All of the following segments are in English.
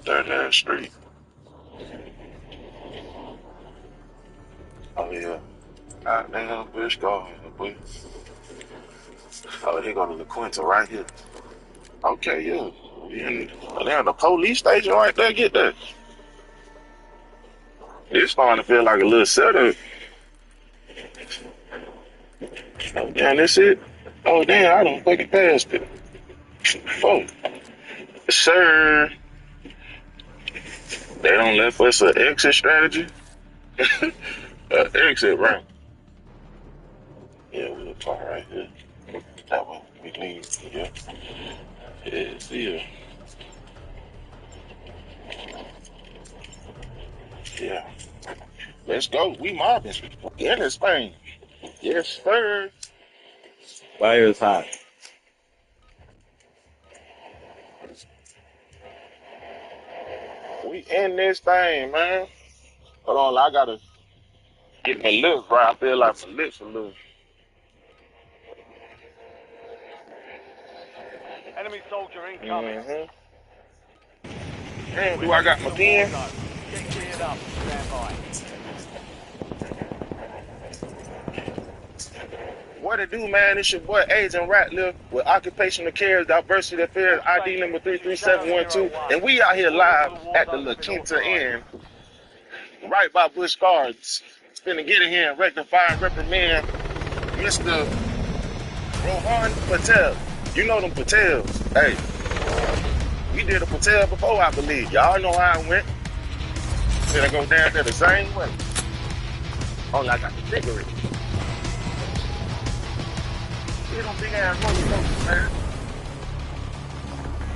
Down that street. Oh yeah. Goddamn Bush going, boy. Oh, here go to the Quinta right here. Okay, yeah. They're in the police station right there. Get that. It's starting to feel like a little setup. Oh, damn, that's it? Oh, damn, I don't fucking passed it. Fuck. Sir, they don't left us an exit strategy. Exit, right? Yeah, we'll fly right here. That way we leave. Yeah. Yeah. Yeah. Let's go. We mobbing. Yeah, this thing. Yes, sir. Fire is hot. We in this thing, man. Hold on, I gotta get my lips right. I feel like my lips a little. Enemy soldier incoming. Damn, do I got my pen? Get geared up. Stand by. What it do, man? It's your boy Agent Ratliff with Occupational Cares Diversity Affairs ID number 33712, and we out here live at the La Quinta Inn, right by Busch Gardens. Finna get in here and rectify and reprimand Mr. Rohan Patel. You know them Patels. Hey, we did a Patel before, I believe. Y'all know how it went. Finna go down there the same way. Only I got the cigarette. See them big ass motherfuckers, man.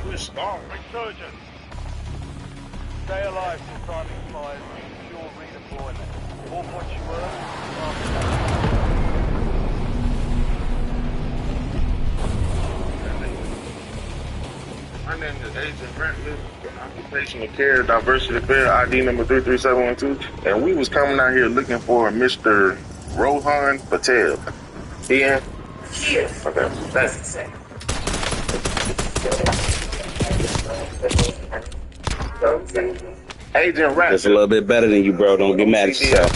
Busch Gardens. Resurgence. Stay alive till time expires. Secure redeployment. All points you earn. My name is Agent Ratliff, Occupational Care Diversity Affairs ID number 33712, and we was coming out here looking for Mr. Rohan Patel. He in? Yes. Okay, thanks. Agent Ratliff. That's a little bit better than you, bro. Don't get mad at yourself.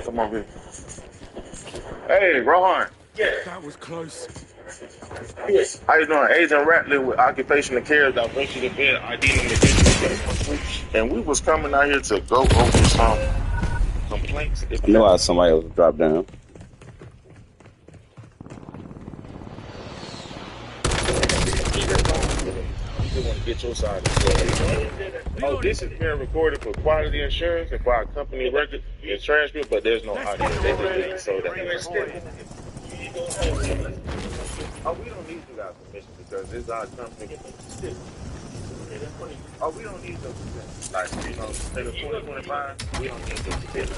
Come on, here. Hey, Rohan. Yes. That was close. Yes. How you doing? Agent Ratliff with Occupational Care Diversity Affairs ID number 33712, and we was coming out here to go over some complaints. I know how somebody else dropped down. You want to get your side of the story. Oh, this is being recorded for quality insurance and for our company record and transcript, but there's no audio. They just did it so that. Oh, we don't need you guys' permission because it's our company. Oh, we don't need those permission. Like, you know, instead of 2025, we don't need those permission.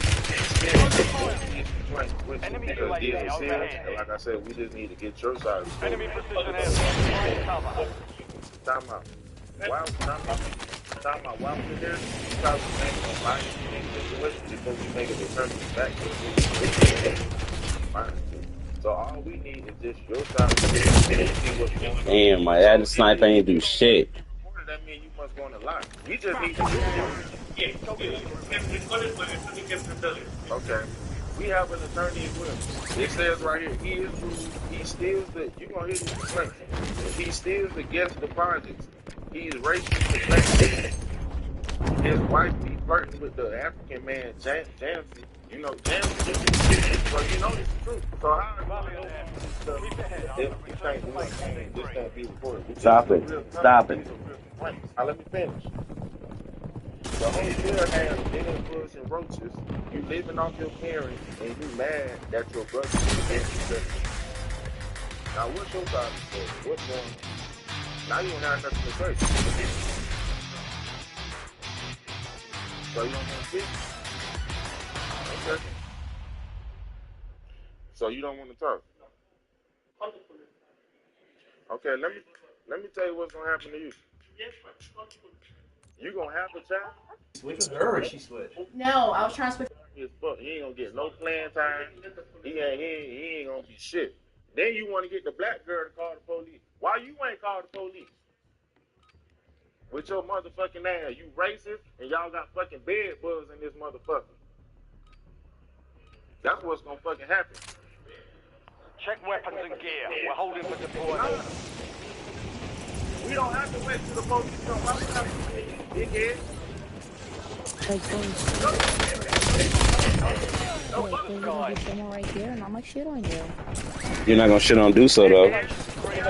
Because these are serious, and like I said, we just need to get your side of the story. Enemy precision airstrike. Cover. Time out. Why was it there? Because we make a life situation before we make a determination back to the So all we need is just your side to see what's going on. Damn, my ad sniper ain't do shit. That means you must want to lie. We just need to Okay. We have an attorney as well. It says right here, he steals the, you gonna hear these complaints. He steals the guest deposits. He's racist to black. His wife be flirting with the African man, Jamsey. You know, Jamsey. So you know it's the truth. So how if you think this can't be recorded? Stop it. Stop it. Now let me finish. The whole year has been influencing roaches. You living off your parents and you mad that your brother is against you. Now what's your side of the story? What's going on? Now you don't have nothing to say. So you don't want to speak? Okay. So you don't want to talk? Okay, let me tell you what's gonna happen to you. You gonna have a child? Switch with her or she switch? No, I was trying to switch. He ain't gonna get no playing time. He ain't gonna be shit. Then you want to get the black girl to call the with your motherfucking ass. You racist, and y'all got fucking bed bugs in this motherfucker. That's what's gonna fucking happen. Check weapons and gear. We're holding for deployment. We don't have to wait till the police come. Why we have to wait, dickhead? Someone right here, and I'm gonna shit on you. You're not gonna shit on do so though. I'm gonna shit on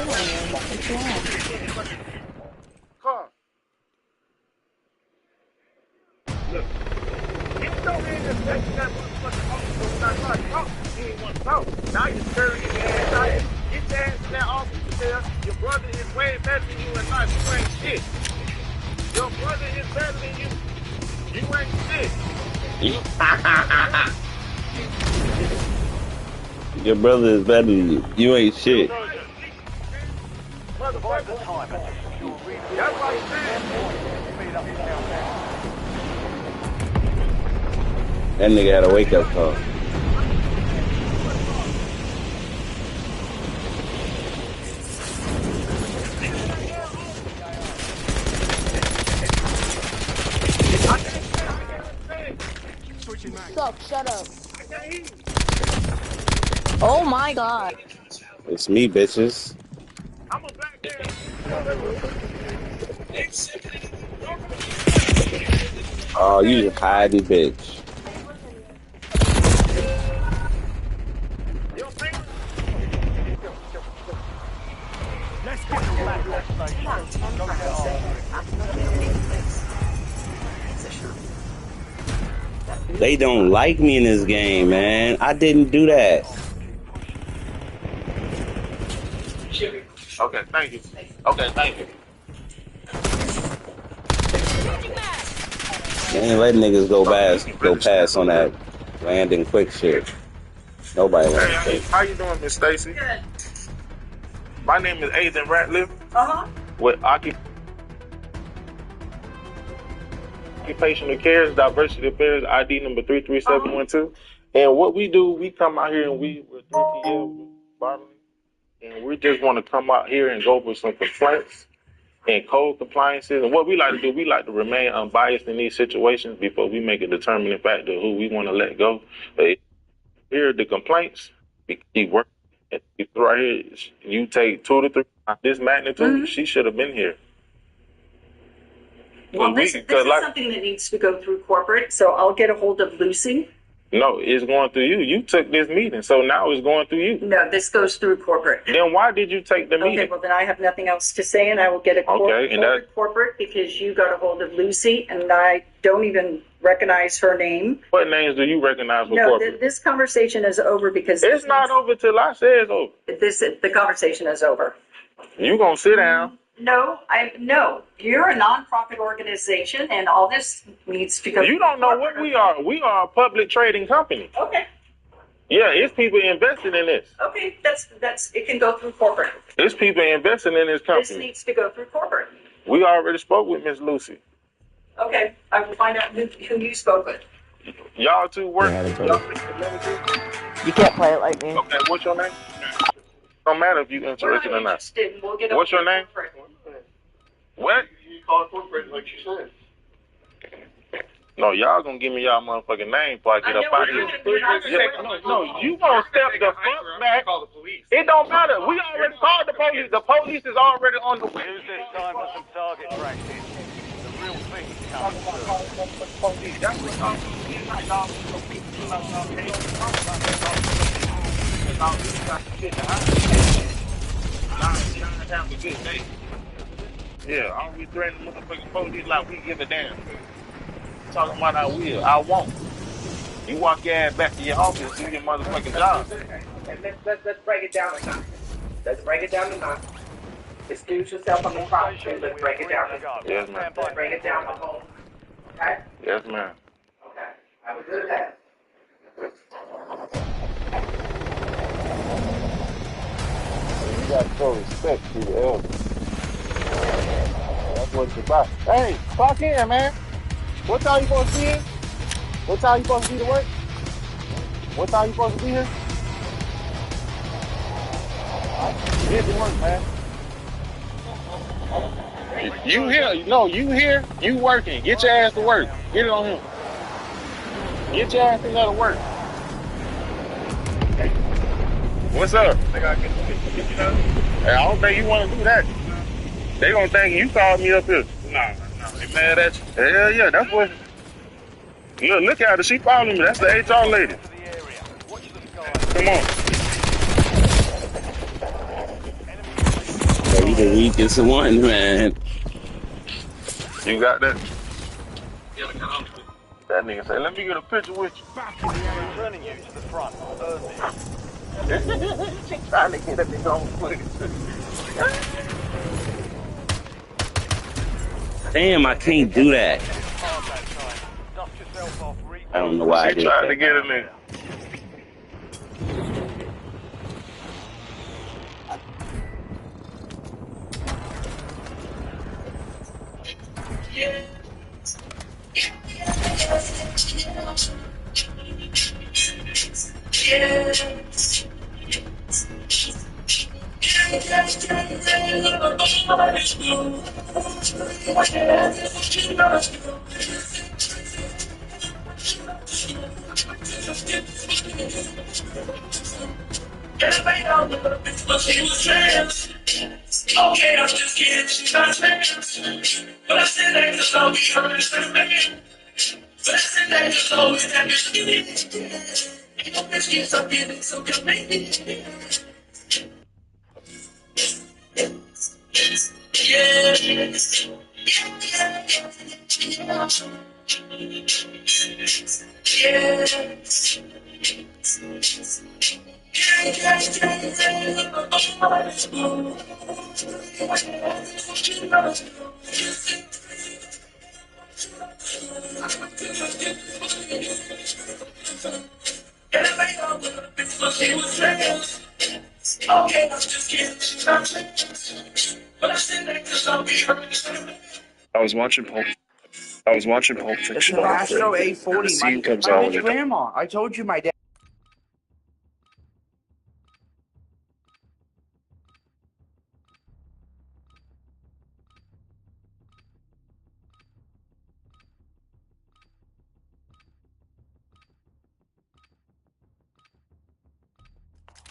you. What you want? Car. Look. You don't even expect that motherfucking officer when I try to talk. You ain't want to talk. Now you're stirring your ass out. Get your ass in that office there. Your brother is way better than you in life. You ain't shit. Your brother is better than you. You ain't shit. Your brother is better than you. You ain't shit. Survive the time and secure redeployment. That's what I'm saying. Speed up the countdown. That nigga had a wake up call. Suck, shut up. Oh my god. It's me, bitches. I'm a black man. Oh, you just hiding, bitch. Let's get you back to that station. Go get on. They don't like me in this game, man. I didn't do that. Okay, thank you. Okay, thank you. They ain't letting niggas go past on that landing quick shit. Nobody wants Hey, to. how you doing, Miss Stacy? Good. My name is Aidan Ratliff Uh-huh. with Occupational Cares, Diversity Affairs, ID number 33712. And what we do, we come out here and we're 3TL bottling, and we just want to come out here and go over some complaints and code compliances. And what we like to do, we like to remain unbiased in these situations before we make a determining factor of who we want to let go. But here are the complaints. We keep working. Right here, you take 2 to 3 this magnitude. She should have been here. Well, this is something that needs to go through corporate, so I'll get a hold of Lucy. No, it's going through you. You took this meeting, so now it's going through you. No, this goes through corporate. Then why did you take the meeting? Okay, well then I have nothing else to say, and I will get a corporate because you got a hold of Lucy, and I don't even recognize her name. What names do you recognize with corporate? This conversation is over because it's not over till I say it's over. The conversation is over. You gonna sit down? No, you're a nonprofit organization, and all this needs to go. You don't know what we are. We are a public trading company. Okay. Yeah, it's people invested in this. Okay, that's it can go through corporate. It's people investing in this company. This needs to go through corporate. We already spoke with Miss Lucy. Okay, I will find out who you spoke with. Y'all two work. You can't play it like me. Okay, what's your name? Don't matter if you're interested or not. We'll get What's your name? What? You call it corporate like she said. No, y'all gonna give me y'all motherfucking name before I get up out of here. No, you gonna step the fuck back. Call the police. It don't matter. We already called the police. The police is already on the way. Use this time for some target practice. The real thing is coming through. That's what I'm yeah, all we threatening motherfucking police like we give a damn. Talking about I will, I won't. You walk your ass back to your office, do your motherfucking job. Let's break it down a notch. Let's break it down a notch. Excuse yourself on the property. Let's break it down. Yes, ma'am. Let's break it down the whole. Okay? Yes, ma'am. Okay. Have a good day. You got to show respect to the elders. That's what it's about. Hey, clock in, man. What time you supposed to be here? What time you supposed to be to work? What time you supposed to be here? Get to work, man. You here? No, you here? You working? Get your ass to work. Get it on him. Get your ass to go to work. What's up? Hey, I don't think you want to do that. They gonna think you called me up here. No, they mad at you. Hell yeah, that's what. Look at her. She following me. That's the HR lady. Come on. Hey, you the weakest one, man. You got that? That nigga say, let me get a picture with you. Returning you to the front. She trying to get a nigga on footage. Damn, I can't do that. I don't know why I did She tried that. to get a nigga. Okay, I'm just kidding. She's not famous. But I said that because I'll be honest with man. But I said that because I'll be honest with me. Ain't no bitch gets up in it, so come make it. Okay, I'm just kidding. She's not famous. But I said that because I'll be honest with me. I was watching Pulp Fiction. It's an Astro A40. The scene comes my on rich with grandma. I told you my dad.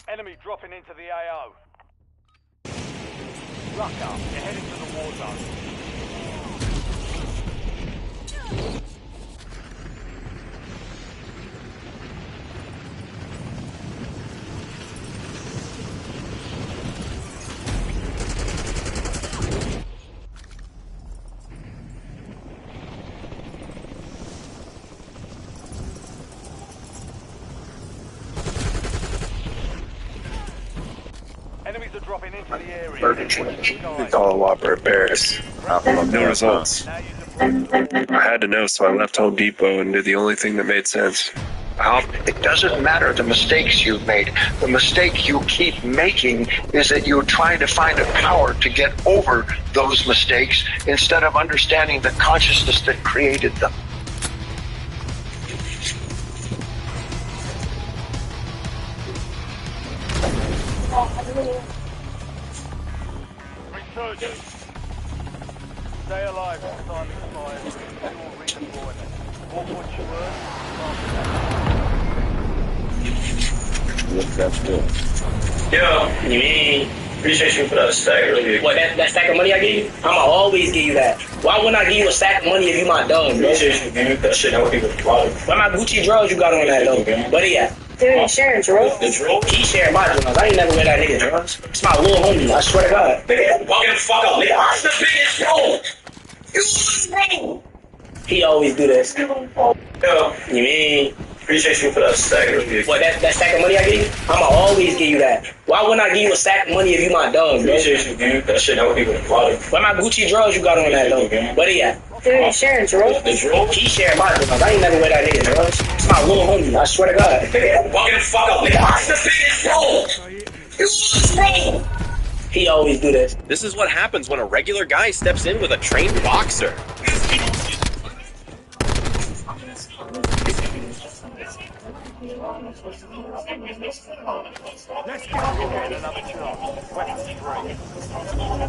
Enemy dropping into the AO. Rucker, you're heading to the war zone. Enemies are dropping into the area. All Whopper Paris. No results. I had to know, so I left Home Depot and did the only thing that made sense. It doesn't matter the mistakes you've made. The mistake you keep making is that you're trying to find a power to get over those mistakes instead of understanding the consciousness that created them. Resurgence. Stay alive till time expires. Ensure redeployment. All points you earn. What's that for? Yo, you mean? Appreciate you for that stack earlier. What, that stack of money I gave you? I'ma always give you that. Why wouldn't I give you a stack of money if you my dog, bro? Appreciate you, man. That shit, I would give it a problem. Why my Gucci drawers you got on that, though? What he at? Dude, he's sharing drawers. The drawers? He sharing my drawers. I ain't never wear that nigga drawers. It's my little homie, I swear to God. Nigga, walking the fuck up, nigga. I'm the biggest bro. You was bro. He always do this. Yo, you mean? Appreciate you for that stack earlier. What, that stack of money I gave you? I'ma always give you that. Why wouldn't I give you a stack of money if you my dog, bro? Appreciate you, man. That shit, I would give it a problem. Why my Gucci drawers you got on that, though? What he at? Dude, he's sharing drawers. The drawers? He sharing my drawers. I ain't never wear that nigga drawers. It's my little homie, I swear to God. Nigga, walking the fuck up, nigga. I'm the biggest bro. You was bro. He always do this. This is what happens when a regular guy steps in with a trained boxer. Let's get another chance. 23.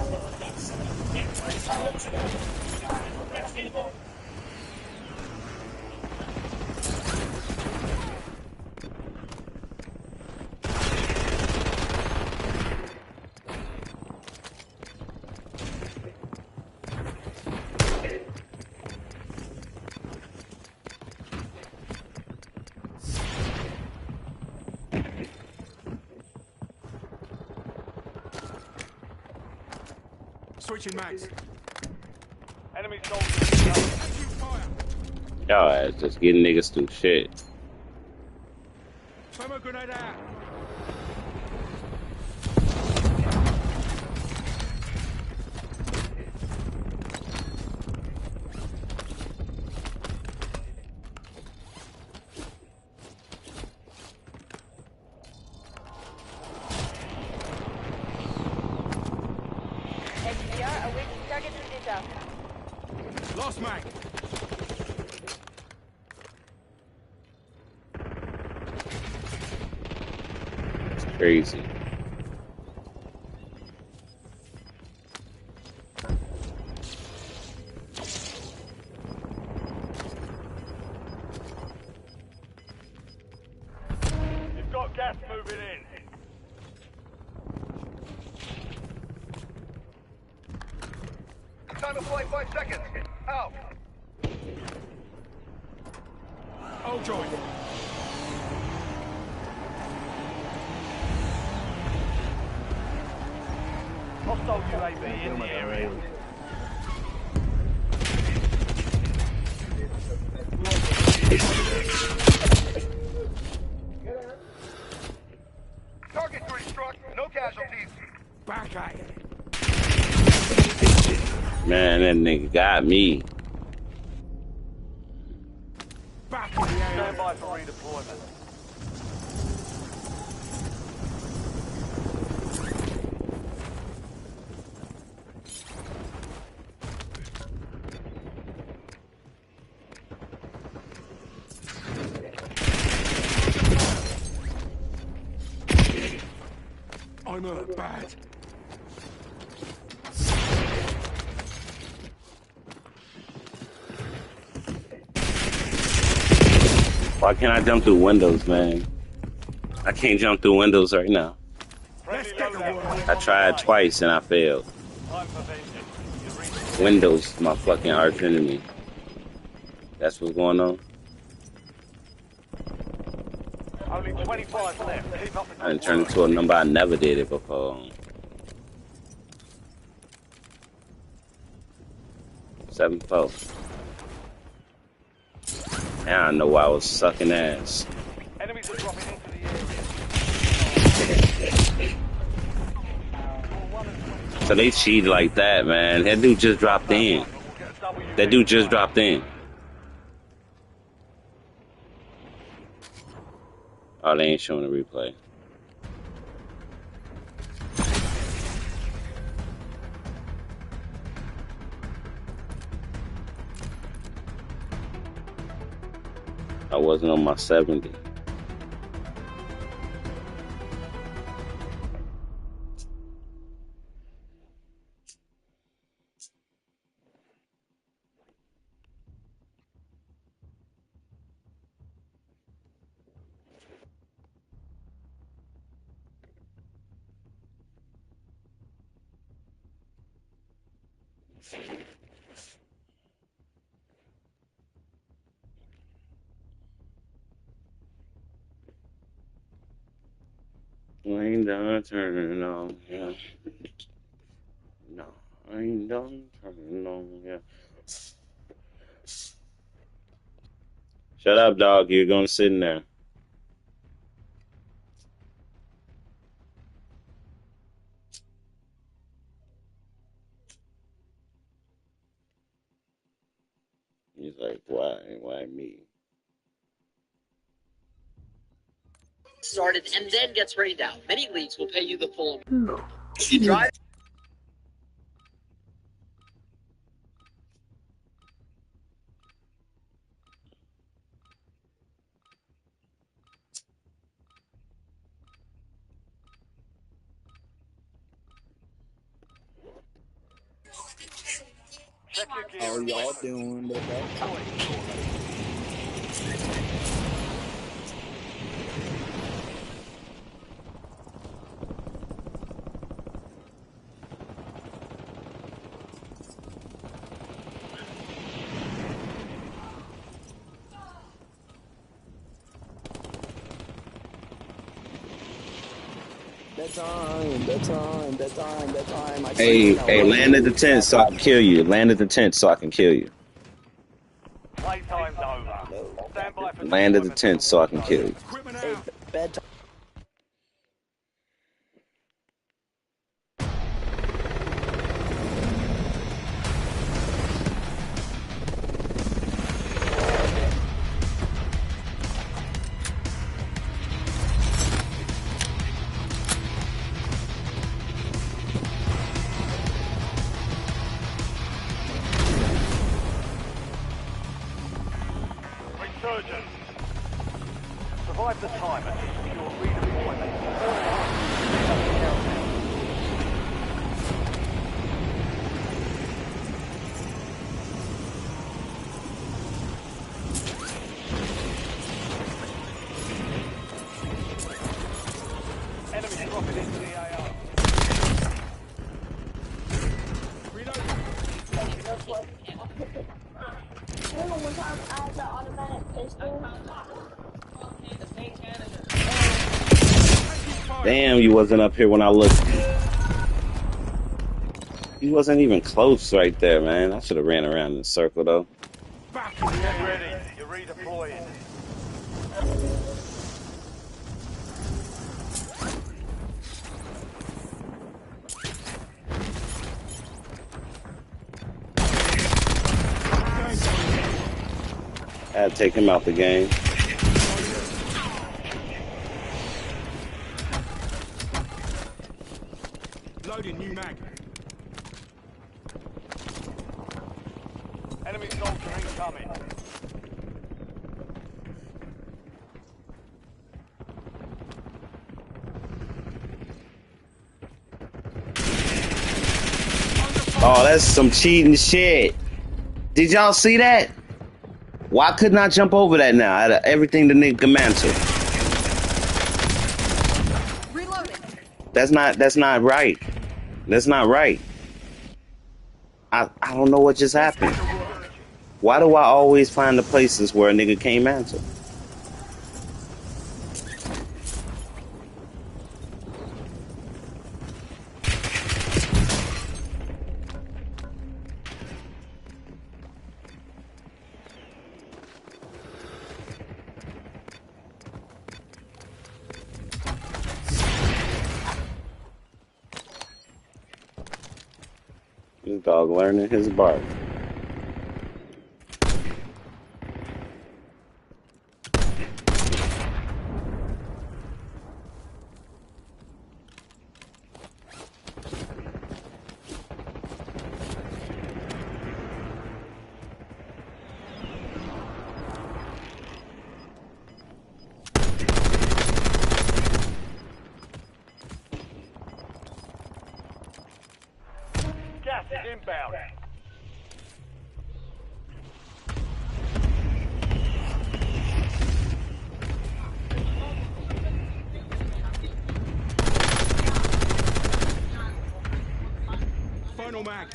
Switching mags. Enemy Y'all ass just getting niggas through shit. Smoke grenade out. Lost mag. It's crazy. You've got gas moving in. Time to fly 5 seconds. Out. Oh, joy. Hostile UAV in the area. Target 3 struck. No casualties. Back at it. Man, that nigga got me. Back in the area. Stand by for redeployment. I'm hurt bad. Why can't I jump through windows, man? I can't jump through windows right now. I tried twice and I failed. Windows, my fucking arch enemy. That's what's going on. Only 25 left. Keep up the I didn't turn into a number I never did it before. 7-4. Now I know why I was sucking ass. Enemies are dropping into the area. So they cheat like that, man. That dude just dropped in. That dude just dropped in. Oh, they ain't showing the replay. I wasn't on my 70. I ain't done turning on, yeah. No, I ain't done turning on, yeah. Shut up, dog. You're gonna sit in there. He's like, why? Why me? Started and then gets rained out. Many leagues will pay you the full. You drive. How y'all doing today? That time. Hey, land at the tent so I can kill you. Land at the tent so I can kill you. Playtime's over. Stand by for Land at the tent so I can kill you. Hey, bedtime. Resurgence. Survive the time and secure redeployment. Enemy dropping into the AO. Damn, you wasn't up here when I looked. You wasn't even close right there, man. I should have ran around in a circle, though. Get ready. You're redeploying. I had to take him out the game. Loading new mag. Enemy soldier incoming. Oh, that's some cheating shit. Did y'all see that? Why couldn't I jump over that now? Out of everything the nigga mantle. Reloading. That's not right. That's not right. I don't know what just happened. Why do I always find the places where a nigga can't mantle? This dog learning his bark. Gas is inbound. Final mag.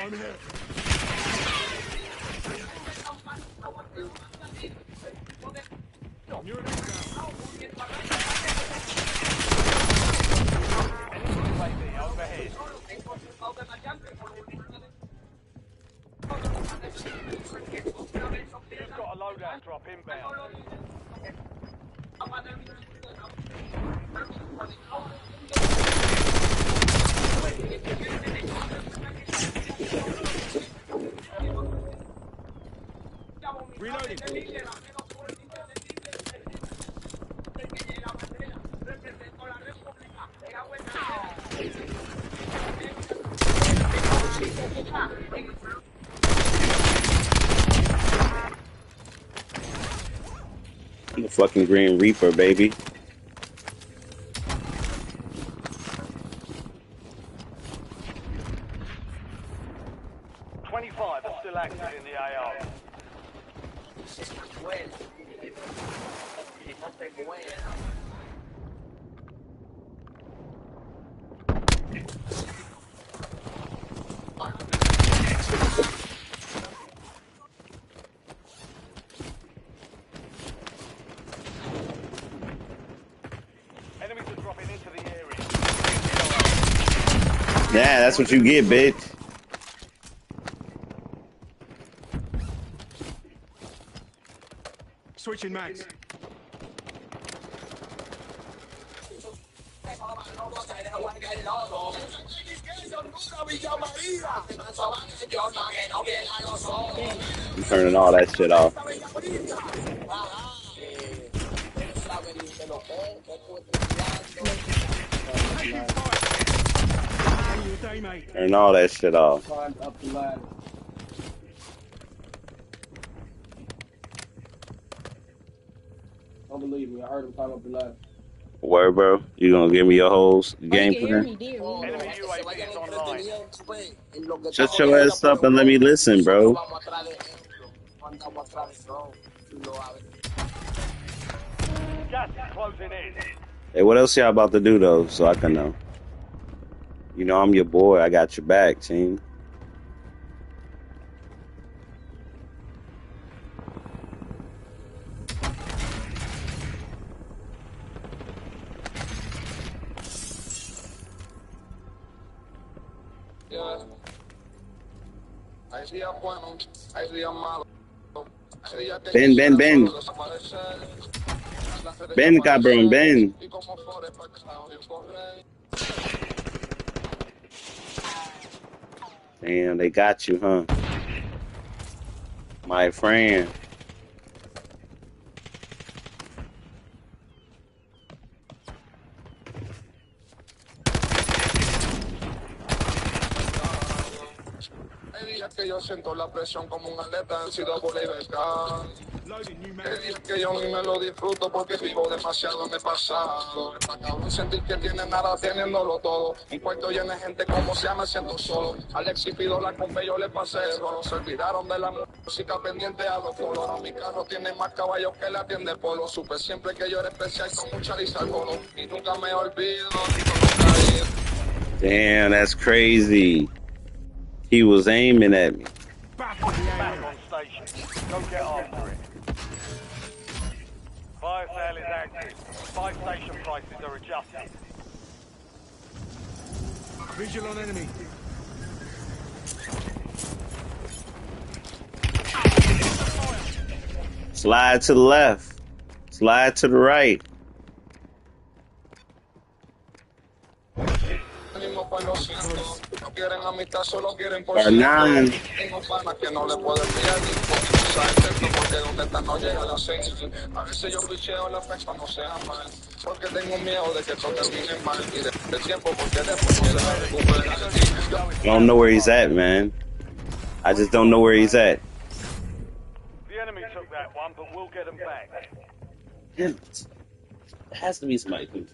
I'm here. You're You've got a loadout drop inbound. Reloading. I'm the fucking Green Reaper, baby. $25 are still active in the AR. Enemies are dropping into the area. Yeah, that's what you get, bitch. Switching mags. I'm turning all that shit off. Day, mate. Turning all that shit off. Climbed up the ladder. Don't believe me. I heard him climb up the ladder. Word, bro. You gonna give me your whole Oh, you game can hear plan? me, dear. Enemy UAV is online. Shut your ass up and let me listen, bro. Gas is closing in. Hey, what else y'all about to do though, so I can know? You know I'm your boy. I got your back, team. Ben, Ben, Ben. Ben, cabrón, Ben. Damn, they got you, huh? My friend. Que yo siento la presión como un atleta en sido por libertad. Que dije que yo ni me lo disfruto porque vivo demasiado en el pasado. Está cabrón sentir que tiene nada teniéndolo todo. Un cuarto lleno de gente como sea me siento solo. Alexis pido la compa yo le pasé el rolo. Se olvidaron de la música pendiente a los polos. Mi carro tiene más caballos que la tienda de polo. Supe siempre que yo era especial con mucha lisa al bolo. Y nunca me olvido ni con caído. Damn, that's crazy. He was aiming at me. Back on station. Go get after it. Fire sale is active. Buy station prices are adjusted. Visual on enemy. Slide to the left. Slide to the right. No quieren amistad, solo quieren por Hernán. Tengo panas que no le puedo enviar ni foto, porque donde está no llega la señal. A veces yo picheo la fecha no sea mal, porque tengo miedo de que todo termine mal y de tiempo porque después no se recupera. I don't know where he's at, man. I just don't know where he's at. The enemy took that one, but we'll get them back. Damn it. It has to be somebody who.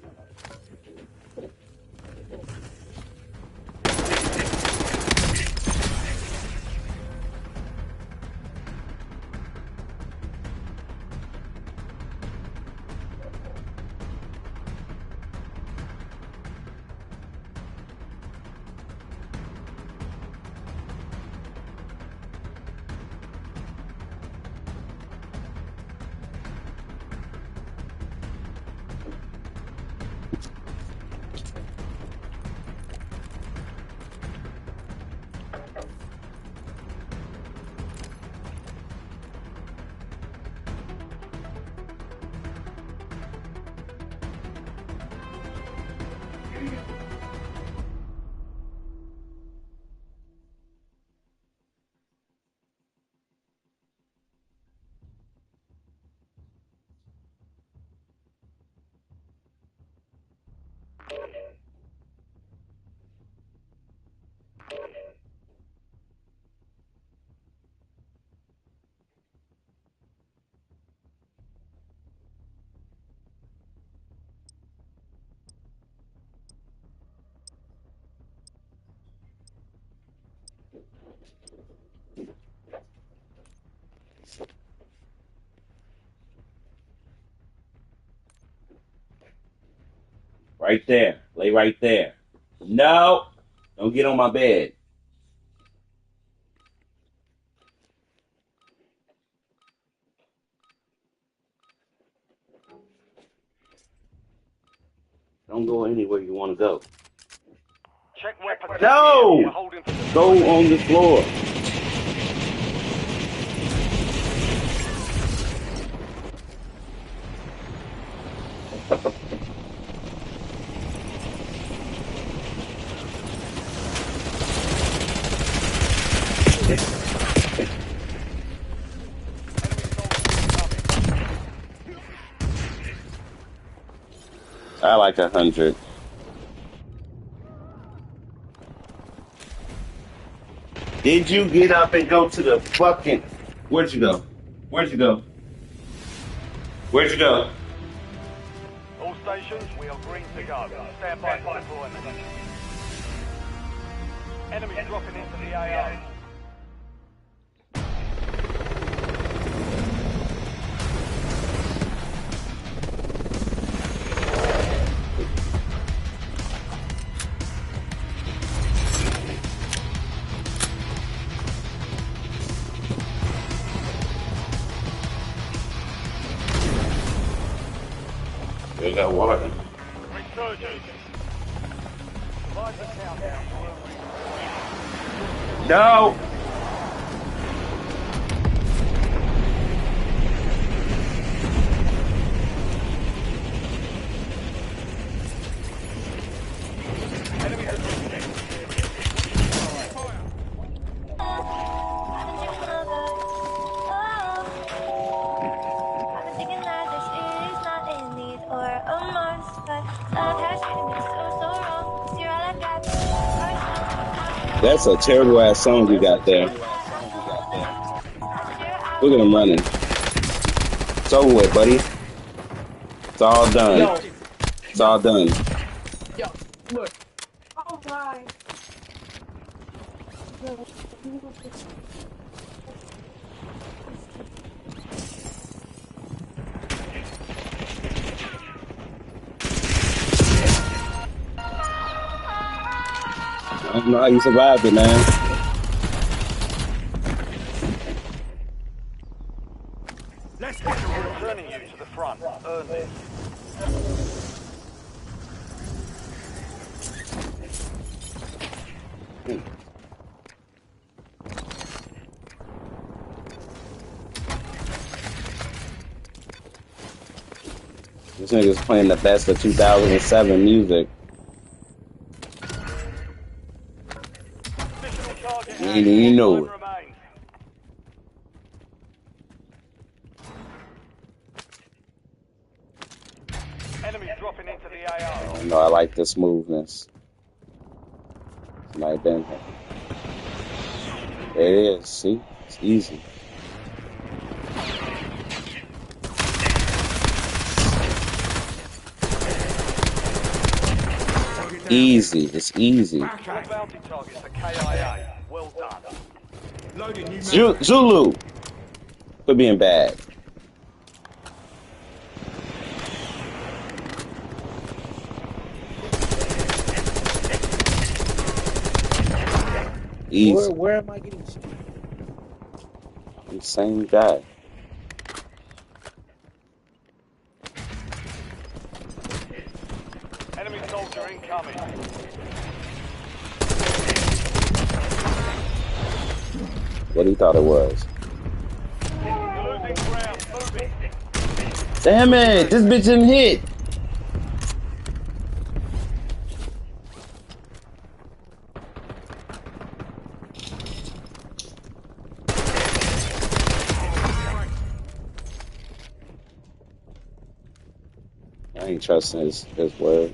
Right there. Lay right there. No. Don't get on my bed. Don't go anywhere you want to go. Check weapons. No! We're holding for the Go on the floor. I like 100. Did you get up and go to the fucking... Where'd you go? Where'd you go? Where'd you go? all stations. We are green to go. Stand by for deployment. Enemy dropping into the AO. They got water. Resurgence. Survive the countdown. No! That's a terrible ass song you got there. Look at him running. It's over with, buddy. It's all done. Yo. It's all done. Yo, look. Oh my. I don't know how you survived it, man. Let's get returning you to the front. Earn this. This nigga's playing the best of 2007 music. You know it. Enemy dropping into the AO. I know I like this smoothness. Might been. There it is. See, it's easy. Easy. It's easy. Bounty targets are KIA. Well done. Zulu. Quit being bad. Easy. Where am I getting? I'm the same guy. Enemy soldier incoming. What he thought it was. Losing ground. Moving. Damn it! This bitch didn't hit. I ain't trusting his word.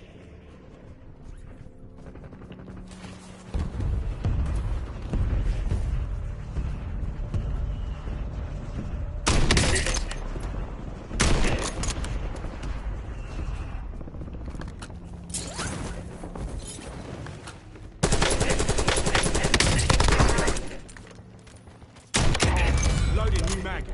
mag.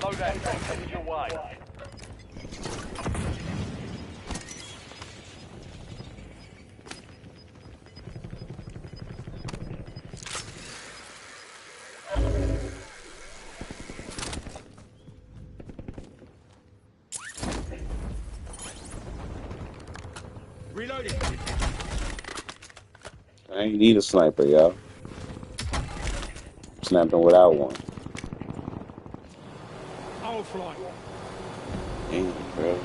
Loadout drop headed your way. Reloading. I ain't need a sniper, y'all. Snapping without one. I'll fly. Damn, bro.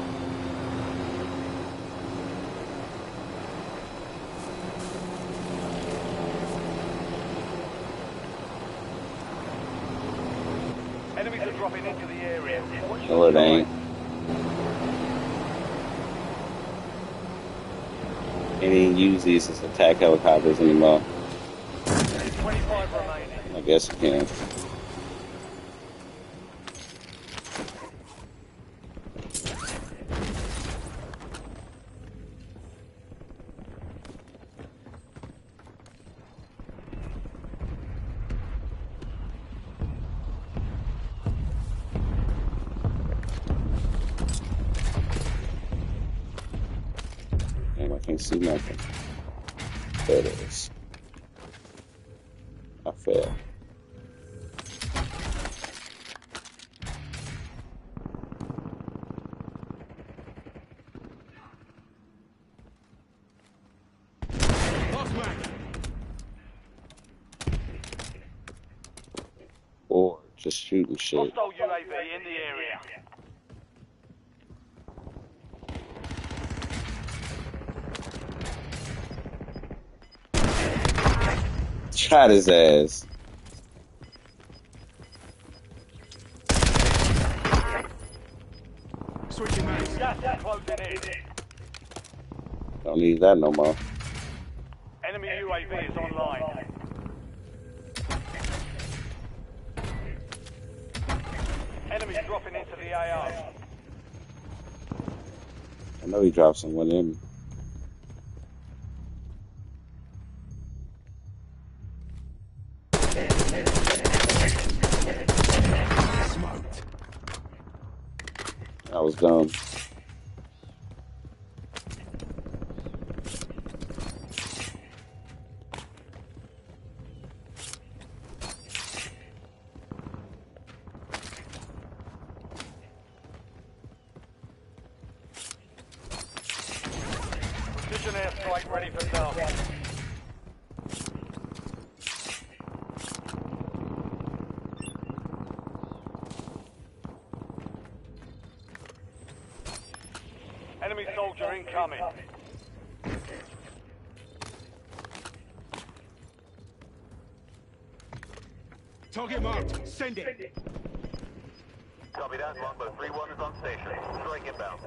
Enemies are dropping into the area. Watch No, it ain't. Can't even use these as attack helicopters anymore. 25 remaining. I guess you can. Damn, I can't see nothing. There it is. I failed. Lost mag. Or just shooting shit. Hostile UAV in the area. Shot his ass. Switching mags. Gas is closing in. Don't need that no more. Enemy UAV is online. Enemies dropping into the AO. I know he dropped someone in. Smoked. I was dumb. Precision airstrike ready for target. Enemy soldier incoming. Target marked. Send it. Copy that. Longbow 3-1 is on station. Strike inbound.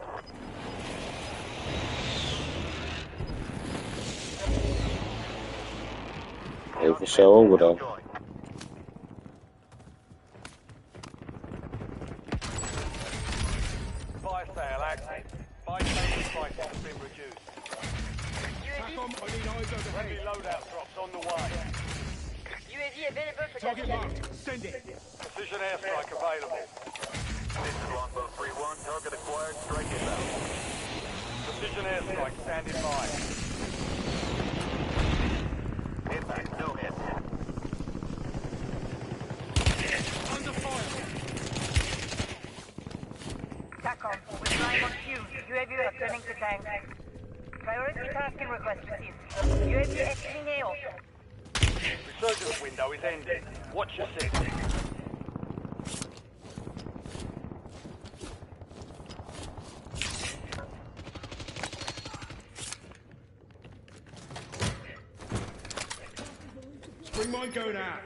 Hey, for sure over though. Fire sale active. Buy station prices have been reduced. TACOM, I need eyes over Friendly here. loadout drops on the way. UAV available for Target marked. Send it. Precision airstrike available. This is Longbow 3-1. Target acquired. Strike inbound. Precision airstrike standing by. Impact. No hit. Under fire. TACOM, we're trying on fuse. UAV returning to tank. Priority tasking request received. UAV exiting AO. Resurgence window is ending. Watch your six. Spring mine going out.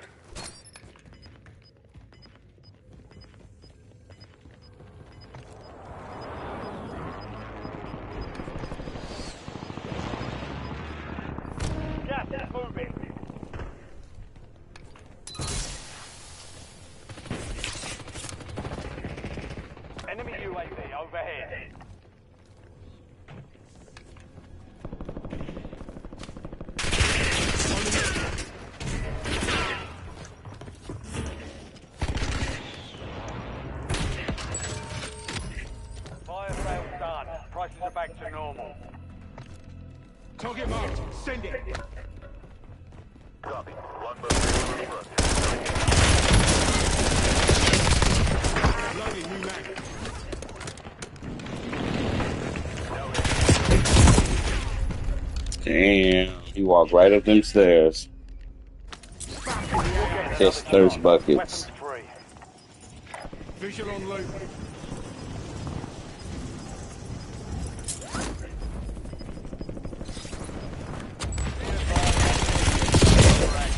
Copy. Longbow 3-1 approach. Loading new mag. Damn, he walked right up them stairs. Just thirst buckets. Weapons free. Visual on loop.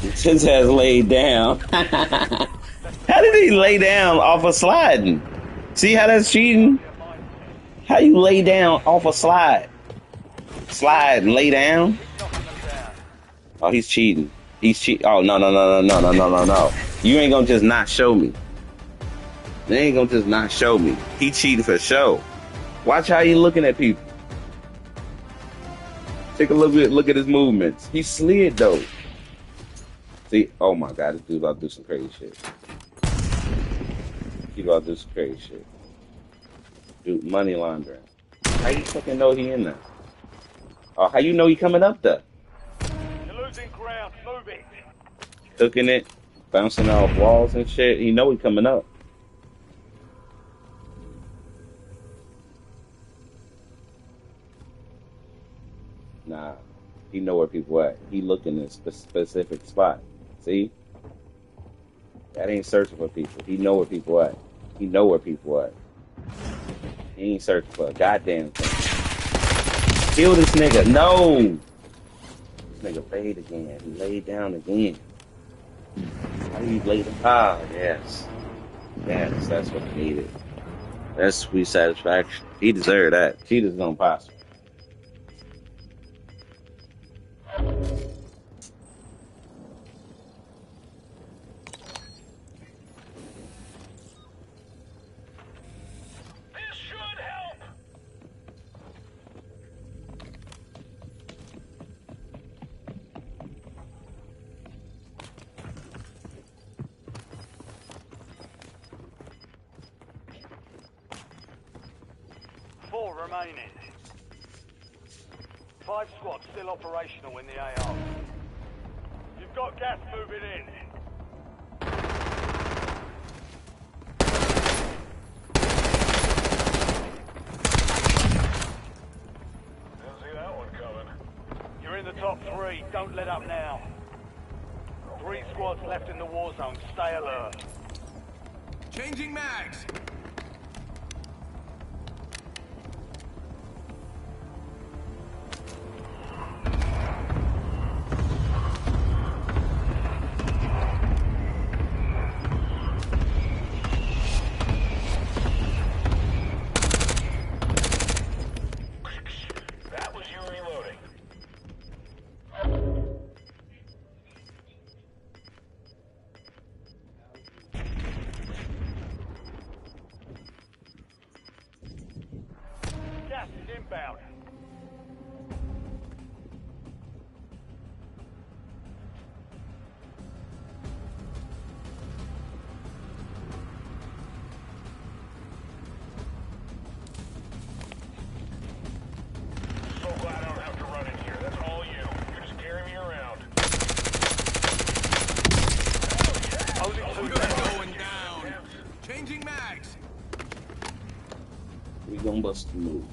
His ass laid down. How did he lay down off of sliding? See how that's cheating? How you lay down off a slide? Slide and lay down? Oh, he's cheating. He's cheating. Oh, no. You ain't gonna just not show me. They ain't gonna just not show me. He cheating for show. Watch how you looking at people. Take a look at his movements. He slid though. See, oh my God, this dude about to do some crazy shit. He about to do some crazy shit. Dude, money laundering. How you fucking know he in there? Oh, how you know he coming up there? You're losing ground. Move it. Cooking it, bouncing off walls and shit. He know he coming up. Nah, he know where people at. He looking in a specific spot. See? That ain't searching for people. He know where people at. He know where people at. He ain't searching for a goddamn thing. Kill this nigga. No! This nigga laid again. He laid down again. How do you lay down? Ah, yes. Yes, that's what he needed. That's sweet satisfaction. He deserved that. Cheetah's gonna possible. Remaining. 5 squads still operational in the AR. You've got gas moving in. Didn't see that one coming. You're in the top 3. Don't let up now. 3 squads left in the war zone. Stay alert. Changing mags. Inbound. So glad I don't have to run in here. That's all you. You're just carrying me around. Going down. Changing mags. We gonna bust the move.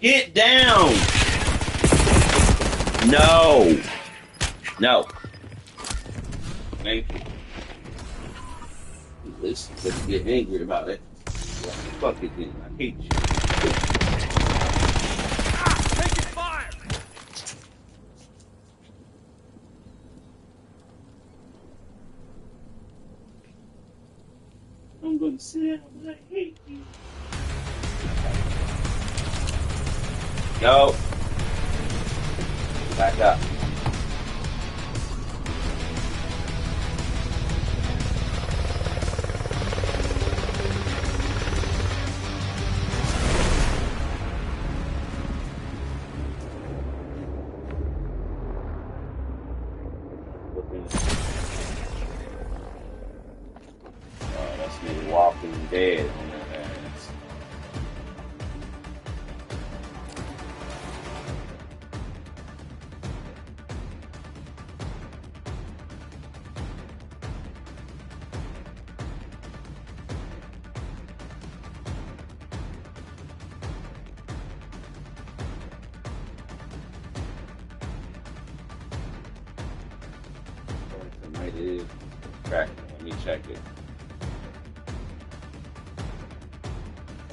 Get down! No! No. Thank you. Listen, let's get angry about it. Fuck it then. I hate you. Taking fire! I'm gonna sit down, but I hate you. No. Back up. That's me Walking Dead on that ass. Tonight is cracking. Let me check it.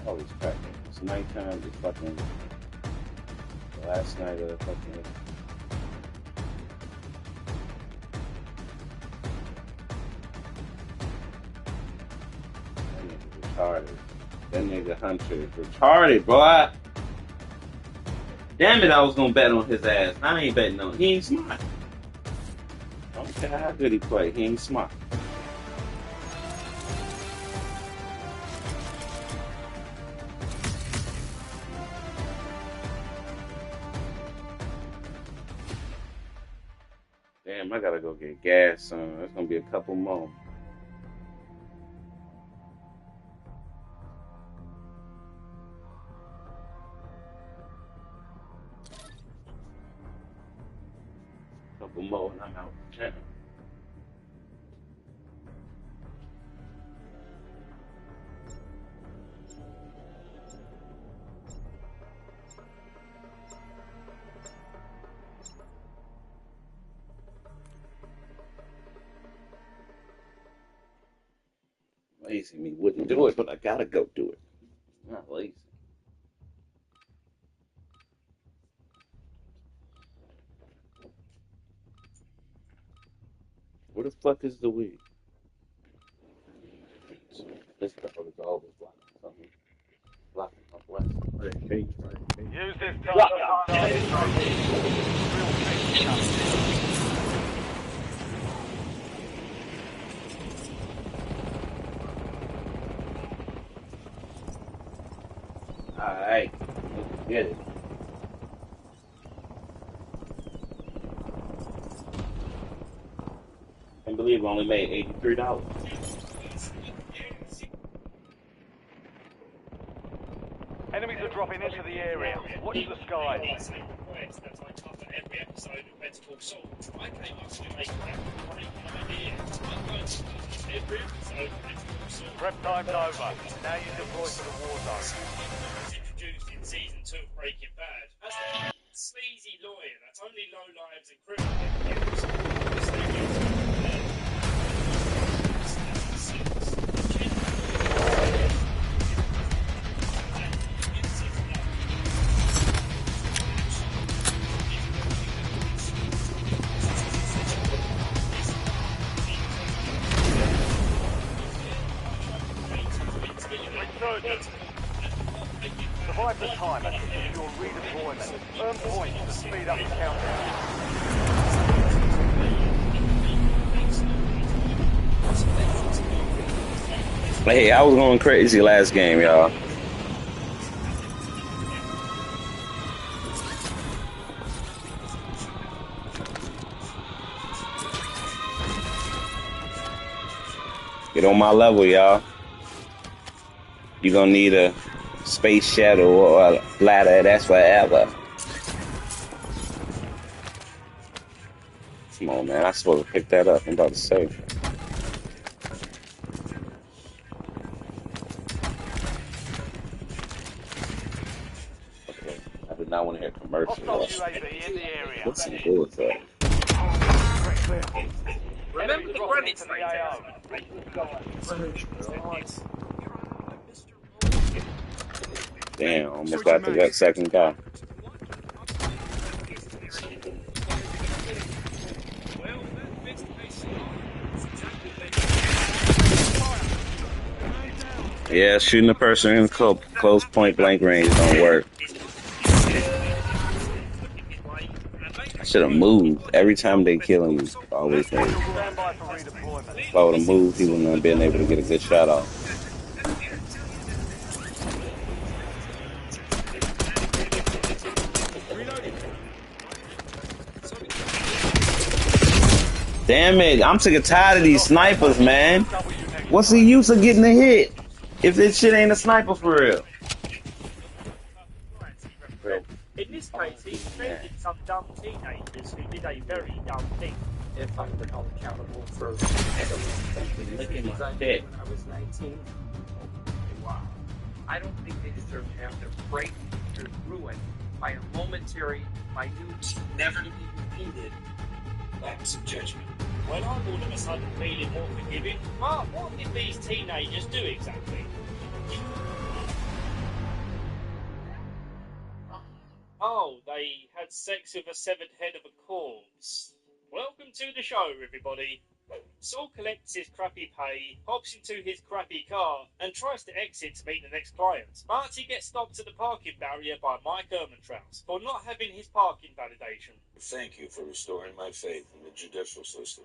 Always cracking. It's nighttime. It's fucking the last night of the fucking. That nigga retarded. That nigga Hunter is retarded, boy. Damn it, I was gonna bet on his ass. I ain't betting on him. He ain't smart. I don't care how good he play. He ain't smart. Damn, I gotta go get gas soon. There's gonna be a couple more. Couple more and I'm out of town. Lazy me wouldn't do it, but I gotta go do it. I'm not lazy. Where the fuck is the weed? This dog is always blocking something. Blocking my blessing. Use this time to Alright, let's get it. I can't believe I only made $83. Enemies are dropping into the area. Watch the skies. Prep time's over. Now you deploy to the war zone. Introduced in season 2 of Breaking Bad as a sleazy lawyer that's only low lives and criminals. Survive the time and secure redeployment. Earn points to speed up the countdown. Hey, I was going crazy last game, y'all. Get on my level, y'all. You're gonna need a space shuttle or a ladder, that's forever. Come on, man. I'm supposed to pick that up. I'm about to say. Okay. I do not want to hear commercials. What's some good stuff? Remember the credits Damn, almost got to that second guy. Yeah, shooting a person in close point blank range don't work. I should have moved. Every time they killing you, always move. If I would have moved, he wouldn't have been able to get a good shot off. Damn it, I'm sick and tired of these snipers, man. What's the use of getting a hit if this shit ain't a sniper for real? In this case, he defended some dumb teenagers who did a very dumb thing. If I were held accountable for Looking when I was 19. Wow. I don't think they deserve to have their break ruined by a momentary, minute, never to be repeated lapse of judgment. Well, I'm all of a sudden feeling more forgiving. But what did these teenagers do exactly? Oh, they had sex with a severed head of a corpse. Welcome to the show, everybody. Saul collects his crappy pay, hops into his crappy car, and tries to exit to meet the next client. But he gets stopped at the parking barrier by Mike Ehrmantraut for not having his parking validation. Thank you for restoring my faith in the judicial system.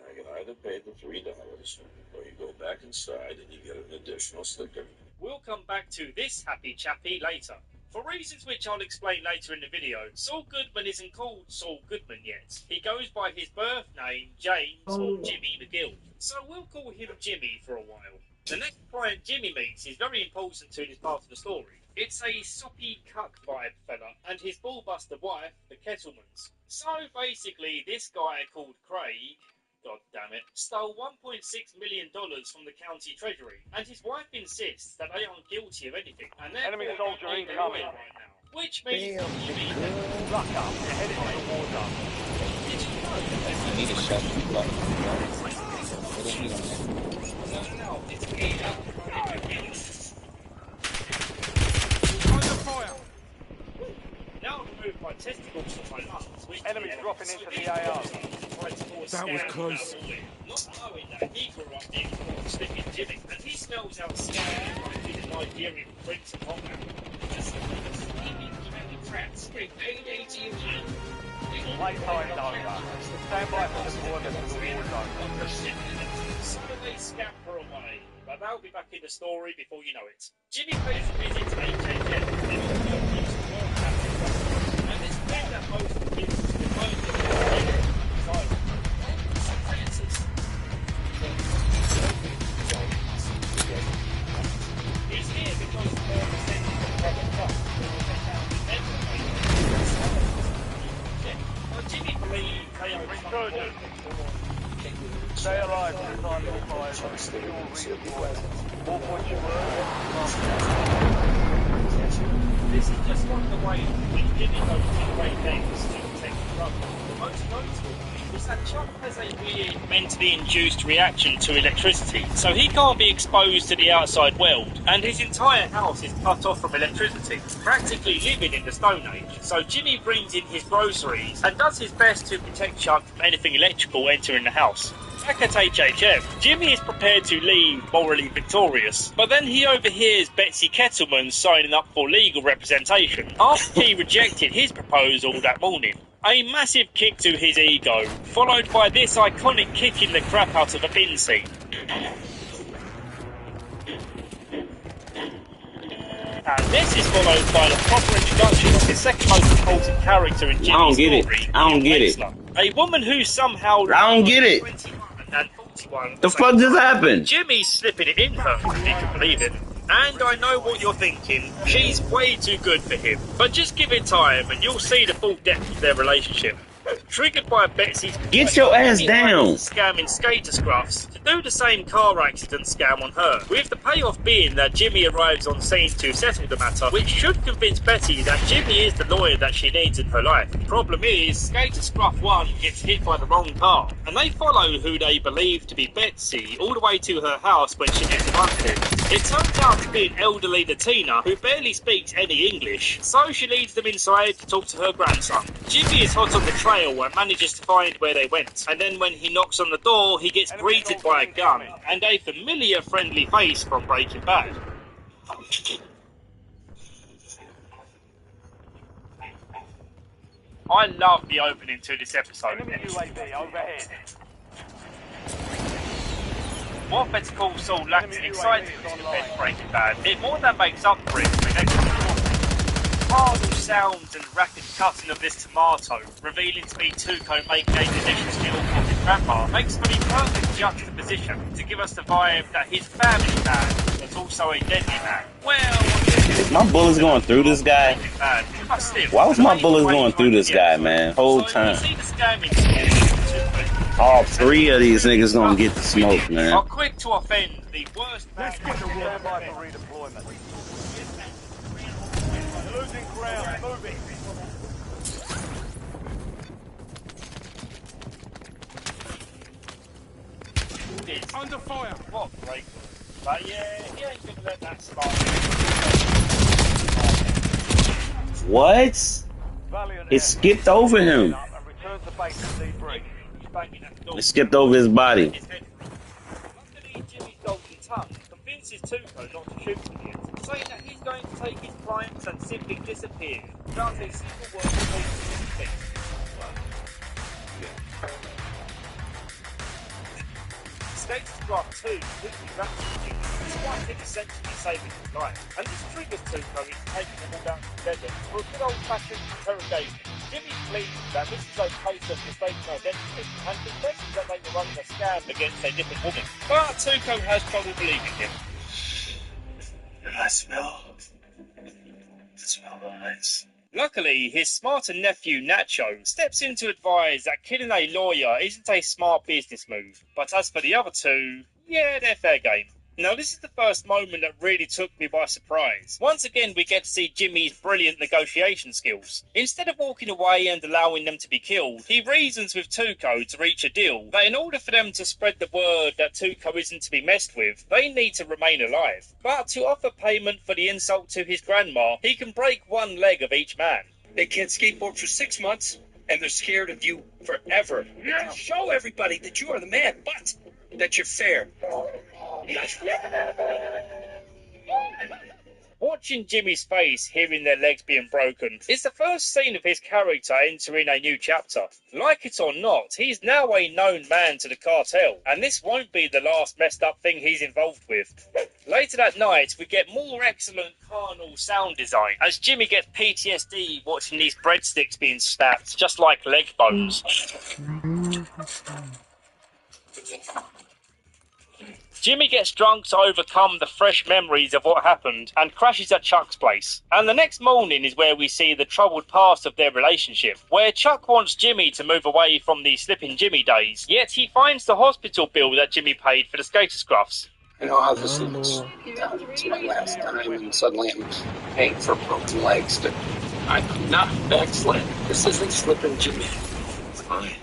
I can either pay the $3 or you go back inside and you get an additional sticker. We'll come back to this happy chappy later. For reasons which I'll explain later in the video, Saul Goodman isn't called Saul Goodman yet. He goes by his birth name, James or Jimmy McGill. So we'll call him Jimmy for a while. The next client Jimmy meets is very important to this part of the story. It's a soppy cuck vibe fella and his ballbuster wife, the Kettlemans. So basically, this guy called Craig, God damn it, stole $1.6 million from the county treasury, and his wife insists that they aren't guilty of anything, and Enemy therefore soldier they're incoming. right now. Which means Jimmy Luck up. You're headed for the war zone. Did you know that I need a shot. No, it's me. Under fire. Now I've removed my testicles from my lungs, which Enemies dropping into the AO. That was close. Not knowing that he grew up being called Slipping Jimmy, and he smells out scary like he's a Nigerian prince of Hongkong. Playtime's over. Stand by for deployment to the war zone. So they scamper away, but they'll be back in the story before you know it. Jimmy pays a visit to HHN, and it's been that most of the business is behind the He's here because they're presenting the private truck. Jimmy believes they are Resurgent. Stay alive for the time of fire. You'll redeploy. More points you were. This is just one of the ways in which Jimmy goes to great lengths to protect the truck. The most notable is that Chuck has a weird mentally induced reaction to electricity, so he can't be exposed to the outside world, and his entire house is cut off from electricity, practically living in the Stone Age. So Jimmy brings in his groceries and does his best to protect Chuck from anything electrical entering the house. Back at HHM, Jimmy is prepared to leave morally victorious, but then he overhears Betsy Kettleman signing up for legal representation after he rejected his proposal that morning. A massive kick to his ego, followed by this iconic kicking the crap out of a bin scene. And this is followed by the proper introduction of the second most important character in Jimmy's story. I don't get it. A woman who somehow... I don't get it. And 41 The fuck just happened? Jimmy's slipping it in her, if you can believe it. And I know what you're thinking, she's way too good for him. But just give it time and you'll see the full depth of their relationship. Triggered by Betsy's... Get your ass down! ...scamming skater scruffs to do the same car accident scam on her, with the payoff being that Jimmy arrives on scene to settle the matter, which should convince Betty that Jimmy is the lawyer that she needs in her life. The problem is, Skater Scruff 1 gets hit by the wrong car, and they follow who they believe to be Betsy all the way to her house when she gets busted. It turns out to be an elderly Latina who barely speaks any English, so she leads them inside to talk to her grandson. Jimmy is hot on the trail and manages to find where they went, and then when he knocks on the door, he gets greeted by a gun and a familiar friendly face from Breaking Bad. I love the opening to this episode. Enemy UAV overhead. What Better Call Saul lacks in excitement to defend Breaking Bad, it more than makes up for it with excellent performance. sounds and rapid cutting of this tomato, revealing to be Tuco making a delicious meal for his grandma, makes for the perfect juxtaposition to give us the vibe that he's a family man, but also a deadly man. Well, is my bullets going through this guy? Why was my bullets going through this guy, man? Whole time. All three of these niggas gonna get the smoke, man. Are quick to offend the worst man. Let's get the war by for redeployment. You're losing ground. Moving. Under fire. What great. But yeah, he ain't gonna let that slide. What? It skipped over him. It skipped over his body. Luckily, Jimmy's golden tongue convinces Tuco not to shoot him, saying that he's going to take his clients and simply disappear without a single word of peace. Skater's Graph 2 quickly rapidly, despite him essentially saving his life, and this triggers Tuco into taking them all down to the desert for a good old-fashioned interrogation. Jimmy pleads that this is a case of mistaken identity and confesses that they were running a scam against a different woman. But Tuco has trouble believing him. I smell lies. Luckily, his smarter nephew Nacho steps in to advise that killing a lawyer isn't a smart business move. But as for the other two, yeah, they're fair game. Now, this is the first moment that really took me by surprise. Once again, we get to see Jimmy's brilliant negotiation skills. Instead of walking away and allowing them to be killed, he reasons with Tuco to reach a deal that in order for them to spread the word that Tuco isn't to be messed with, they need to remain alive. But to offer payment for the insult to his grandma, he can break one leg of each man. They can't skateboard for 6 months, and they're scared of you forever. Yeah. Show everybody that you are the man, but that you're fair. Watching Jimmy's face, hearing their legs being broken, is the first scene of his character entering a new chapter. Like it or not, he's now a known man to the cartel, and this won't be the last messed up thing he's involved with. Later that night, we get more excellent carnal sound design, as Jimmy gets PTSD watching these breadsticks being snapped, just like leg bones. Jimmy gets drunk to overcome the fresh memories of what happened and crashes at Chuck's place. And the next morning is where we see the troubled past of their relationship, where Chuck wants Jimmy to move away from the Slippin' Jimmy days, yet he finds the hospital bill that Jimmy paid for the skater scruffs. I know how this is. It's my last time, and suddenly I'm paying for broken legs. I'm not backslid. This isn't Slippin' Jimmy. It's fine.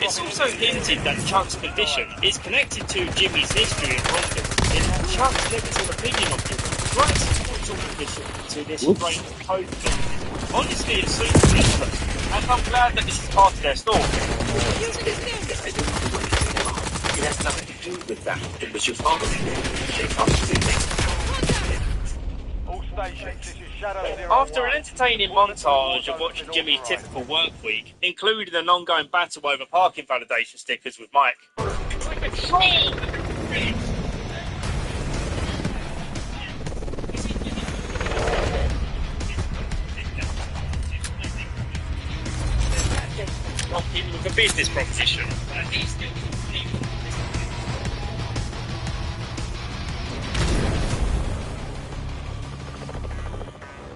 It's also hinted that Chuck's condition is connected to Jimmy's history of wrongdoing. It's Chuck's negative opinion of Jimmy drives his mental condition to this strange code. Honestly, it's super interesting, and I'm glad that this is part of their story. It has nothing to do with that. It was your father. After an entertaining montage of watching Jimmy's typical work week, including an ongoing battle over parking validation stickers with Mike. With a business proposition.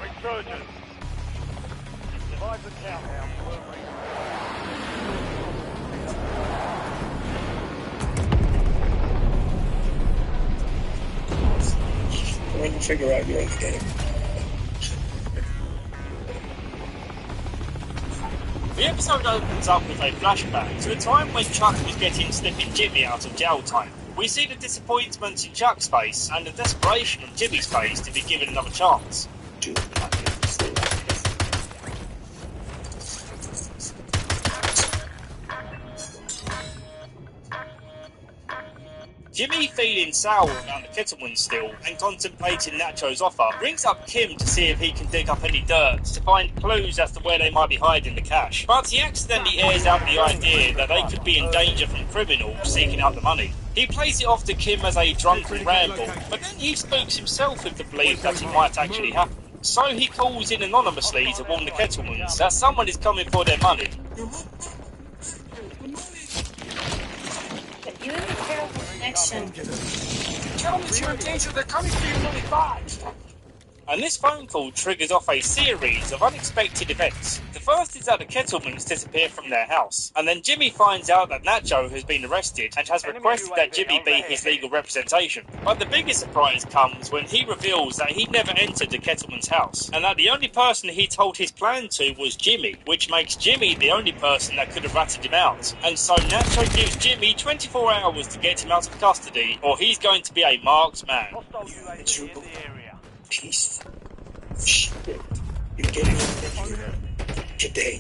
Resurgence. Divide the countdown. When you figure out you're in the game. The episode opens up with a flashback to a time when Chuck was getting Slippin' Jimmy out of jail time. We see the disappointment in Chuck's face and the desperation of Jimmy's face to be given another chance. Jimmy, feeling sour about the Kettleman still and contemplating Nacho's offer, brings up Kim to see if he can dig up any dirt to find clues as to where they might be hiding the cash. But he accidentally airs out the idea that they could be in danger from criminals seeking out the money. He plays it off to Kim as a drunken ramble, but then he spooks himself with the belief that it might actually happen. So he calls in anonymously to warn the Kettlemans that someone is coming for their money. You have a terrible connection. Kettlemans, you're in danger. They're coming for your money fast. And this phone call triggers off a series of unexpected events. The first is that the Kettlemans disappear from their house, and then Jimmy finds out that Nacho has been arrested and has requested that Jimmy be his legal representation. But the biggest surprise comes when he reveals that he never entered the Kettleman's house, and that the only person he told his plan to was Jimmy, which makes Jimmy the only person that could have ratted him out. And so Nacho gives Jimmy 24 hours to get him out of custody, or he's going to be a marked man. Piece of shit. You're getting over here today.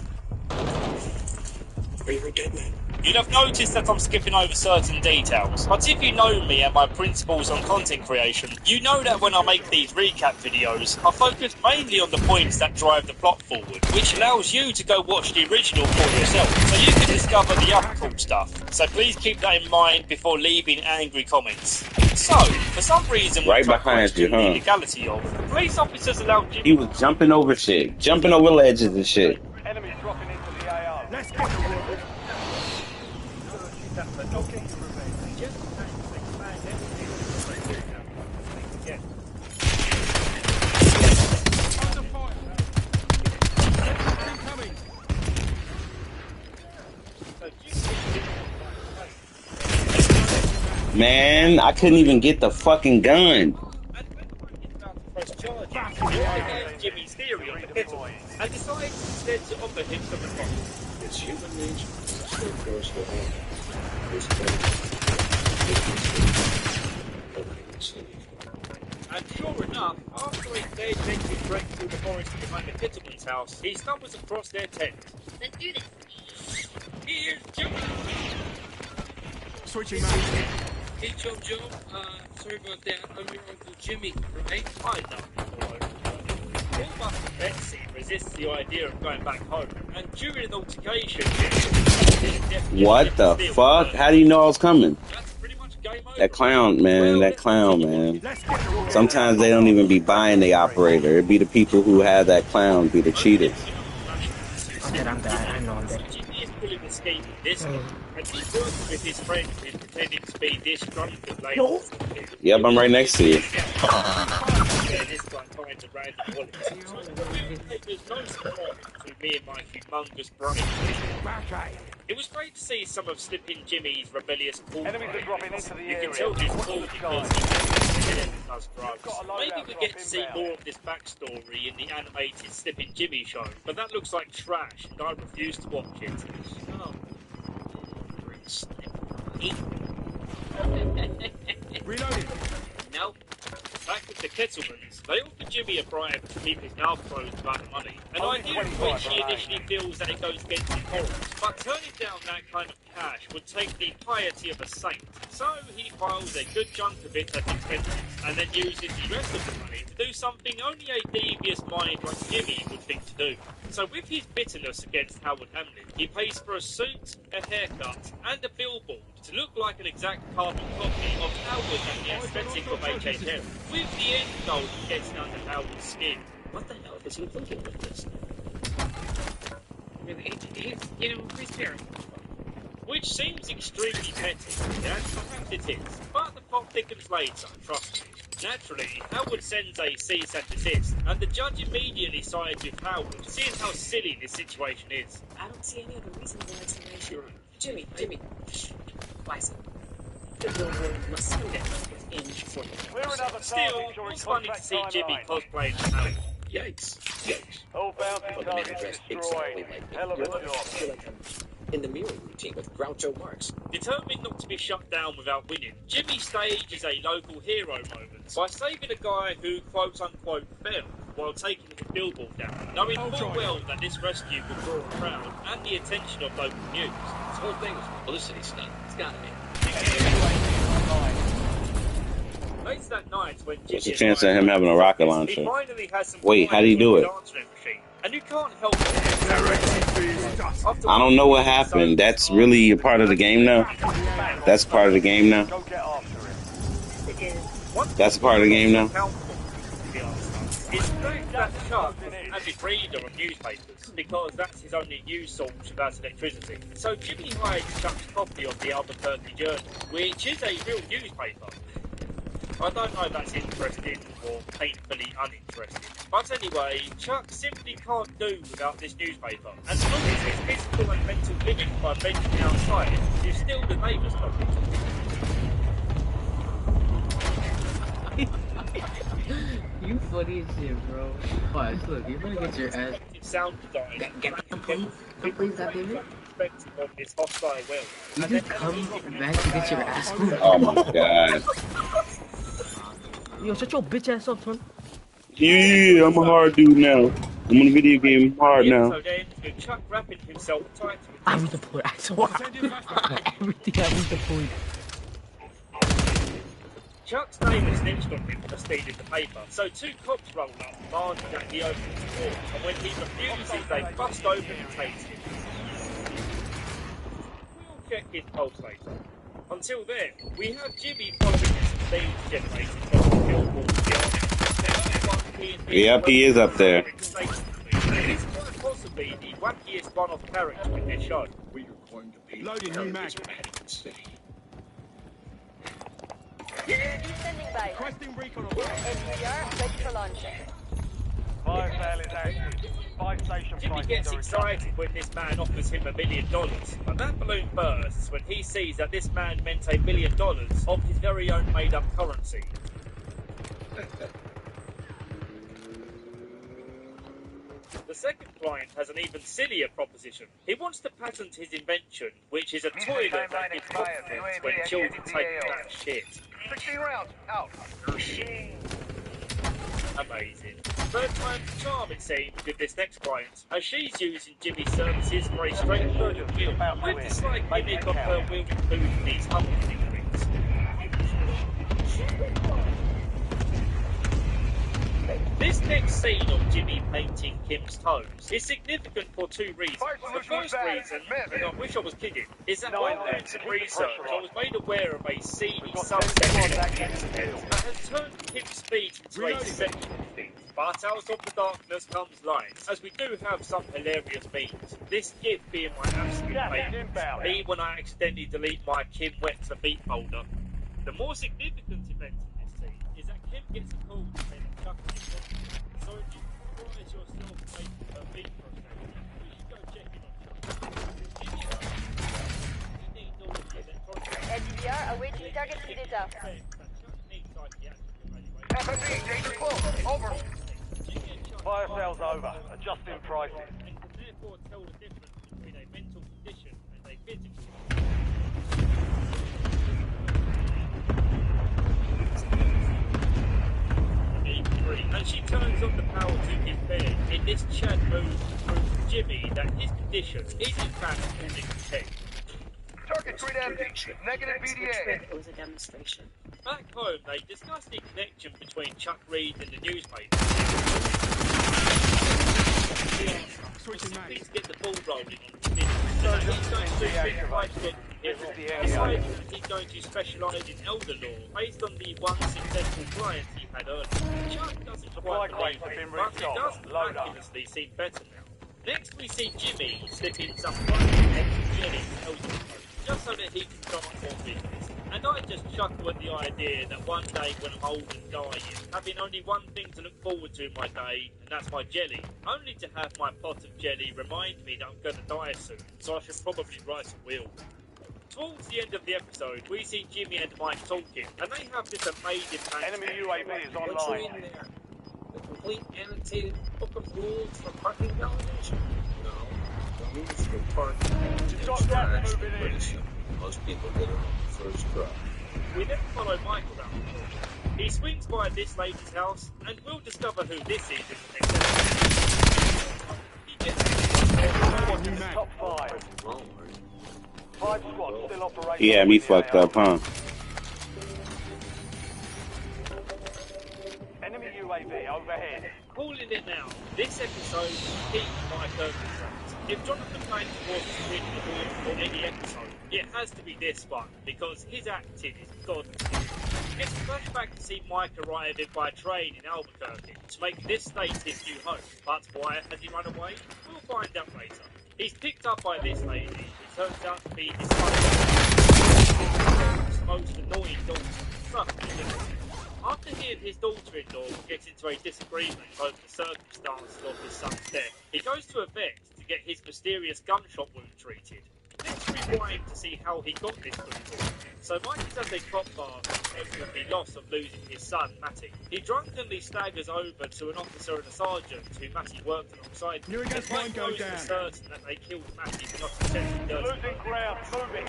Or you're a dead man. You'd have noticed that I'm skipping over certain details, but if you know me and my principles on content creation, you know that when I make these recap videos, I focus mainly on the points that drive the plot forward, which allows you to go watch the original for yourself, so you can discover the other cool stuff. So please keep that in mind before leaving angry comments. So, for some reason, Right behind you, the huh? legality of the police officers allowed Jimmy. He was jumping over shit, jumping over ledges and shit. Enemies dropping into the AO. Let's get the wood. Man, I couldn't even get the fucking gun. Jimmy's theory on the kettle and decides instead to offer him some advice. It's human nature to stay close to home. And sure enough, after a day taking a trek through the forest behind the Kettleman's house, he stumbles across their tent. Let's do this. Here's Jimmy! Switching man. Hey, Joe, sorry about that. I'm your Uncle Jimmy, right? I know. All but Betsy resists the idea of going back home, and during an altercation... What the fuck? How do you know I was coming? That clown, man. That clown, man. Sometimes they don't even be buying the operator. It'd be the people who have that clown be the cheaters. I'm bad. I know I'm dead. Jimmy is pulling the scheme this way, and he works with his friend who's pretending to be this drunk and late. Yep, I'm right next to you. This one finds a random wallet. There's no surprise to me and my humongous brain. It was great to see some of Slippin' Jimmy's rebellious cool. Enemies are dropping into the You area. can tell he's cool because he does drugs. Maybe we get to see more of this backstory in the animated Slippin' Jimmy show, but that looks like trash and I refuse to watch it. Oh. Reloading. Nope. Back with the Kettlemans, they offer Jimmy a bribe to keep his mouth closed about the money. An idea in which he initially feels that it goes against his morals. But turning down that kind of cash would take the piety of a saint. So he piles a good chunk of it as expenses, and then uses the rest of the money to do something only a devious mind like Jimmy would think to do. So with his bitterness against Howard Hamlin, he pays for a suit, a haircut, and a billboard to look like an exact carbon copy of Howard at the aesthetic of HHM, with the end goal of getting under Howard's skin. What the hell is he thinking with this? Really, he's fair. Which seems extremely petty, and perhaps it is, but the plot thickens later, trust me. Naturally, Howard sends a cease and desist, and the judge immediately sides with Howard, seeing how silly this situation is. I don't see any other reasonable explanation. Jimmy, Bison. The billboard must someday in for you. We're another Still, target during it's funny to contact see Jimmy timeline. cosplaying as Howard. Yikes. All bounty targets destroyed. Hell of a job. I feel like I'm in the mirror routine with Groucho Marx. Determined not to be shut down without winning, Jimmy stages a local hero moment by saving a guy who quote-unquote fell while taking his billboard down, knowing full well that this rescue will draw a crowd and the attention of local news. This whole thing is publicity stunt. It's gotta be. Later that night, when What's the Jimmy chance of him having a rocket he launcher? finally has some Wait, how do you do it? And you can't help it. I don't know what happened. That's really a part of the game now? That's part of the game now? That's part of the game now? It's the fact that Chuck was an avid reader of newspapers, because that's his only news source without electricity. So Jimmy hides Chuck's copy of the Albuquerque Journal, which is a real newspaper. I don't know if that's interesting or painfully uninteresting. But anyway, Chuck simply can't do without this newspaper. And as long as his physical and mental limit by venturing outside is still the neighbour's topic. You funny as shit, bro. Watch, look, you're gonna get your ass. Sound design. Come please, that baby. Of this hostile world. You just come back to get your ass whooped. Oh my god. Yo, shut your bitch ass up, son. Yeah, I'm a hard dude now. I'm on a video game hard now. So then, with Chuck wrapping himself tight to I was deployed. I swear. Everything I was deployed. Chuck's neighbour snitched on him for stealing the paper, so two cops roll up, demanding that he opens the door, and when he refuses, they bust open and take him. We'll check his pulse later. Until then, we have Jimmy following some things generated from the billboard beyond. Yep, he is up there. It's quite possibly the wackiest one-off character in this show. We are going to be loading new mag. Standing by. Requesting recon. NPR ready for launch. Fire sale is active. Buy station Jimmy prices gets are excited when this man offers him $1 million, but that balloon bursts when he sees that this man meant $1 million of his very own made-up currency. The second client has an even sillier proposition. He wants to patent his invention, which is a toilet that gives confidence when children take that shit. 16 rounds, out. Amazing. Third time's a charm, it seems, with this next client, as she's using Jimmy's services for a straightforward wheel, with the slight gimmick of her wielding food in these humble things. This next scene of Jimmy painting Kim's toes is significant for two reasons. The first reason, and I wish I was kidding, is that while doing some research, I was made aware of a seedy subsection of Kim's head that has turned Kim's feet into a sexual thing. But out of the darkness comes light, as we do have some hilarious memes. This gif being my absolute favourite. Me when I accidentally delete my Kim Wets a Beat folder. The more significant event in this scene is that Kim gets a call to say that Chuck is wrong. So if you surprise yourself making her beat for a second, you should go check in on Chuck. NPR awaiting target data. FFE, danger close. Over. Fire sale's over. Adjusting prices. And can therefore tell the difference between a mental condition and a physical. And she turns on the power to his bed. In this chat move to prove to Jimmy that his condition is in fact holding his head. Target grid empty. Negative BDA. It was a demonstration. Back home, they discuss the connection between Chuck Reed and the newspaper. Please get the ball rolling on the spin. He's going to he's going to specialise in elder law based on the one successful client he had earlier. Chuck doesn't quite believe it, but it does miraculously seem better now. Next we see Jimmy slip in some jelly just so that he can start more business. And I just chuckle at the idea that one day when I'm old and dying, having only one thing to look forward to in my day, and that's my jelly, only to have my pot of jelly remind me that I'm going to die soon, so I should probably write a will. Towards the end of the episode, we see Jimmy and Mike talking, and they have this amazing plan. Enemy UAV is What's online. in there? The complete annotated book of rules for parking validation? No. The rules for parking demonstration are pretty simple. Most people get it on the first try. We then follow Mike around the corner. He swings by this lady's house, and we'll discover who this is in the next episode. He gets Top 5. 5 squads still operating. Yeah, me fucked up, huh? Enemy UAV overhead. Calling it now. This episode peaked my circumstance. If Jonathan Banks was to win the award for any episode, it has to be this one, because his acting is god. It's a flashback to see Mike arriving by train in Albuquerque to make this state his new home. But why has he run away? We'll find out later. He's picked up by this lady, who turns out to be his most annoying daughter. After he and his daughter-in-law get into a disagreement over the circumstances of his son's death, he goes to a vet to get his mysterious gunshot wound treated. Let's rewind to see how he got this wound. So Mike is at a crop bar with the loss of losing his son, Matty. He drunkenly staggers over to an officer and a sergeant who Matty worked alongside. And Mike knows for certain that they killed Matty for not attempting dirty. Losing ground, moving.